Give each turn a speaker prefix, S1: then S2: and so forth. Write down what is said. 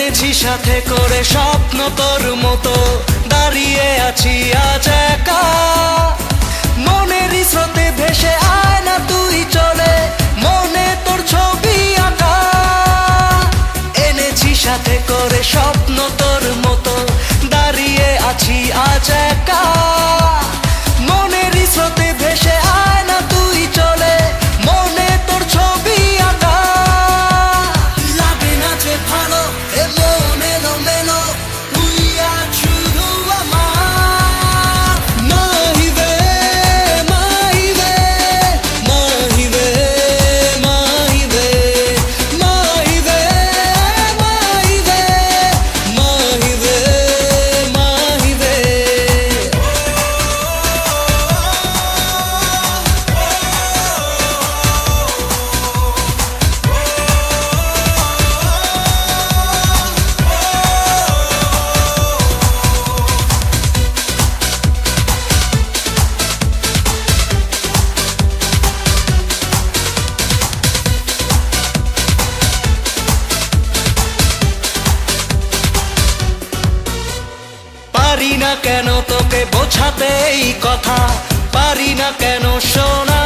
S1: এনেছি সাথে করে স্বপ্ন তোর মতো, দাঁড়িয়ে আছি আজ একা। মনেরই স্রোতে ভেসে আয় না তুই চলে, মনে তোর ছবি আঁকা। এনেছি সাথে করে স্বপ্ন তোর মতো, দাঁড়িয়ে আছি আজ একা। মনেরই স্রোতে ভেসে আয় না তুই চলে, মনে তোর ছবি আঁকা। লাগে না যে ভালো এ মন এলোমেলো, তুই আজ শুধু আমার। মাহিবে মাহিবে মাহিবে মাহিবে মাহিবে মাহিবে মাহিবে মাহিবে। পারি না কেন তোকে বোঝাতে এই কথা, পারি না কেন শোনা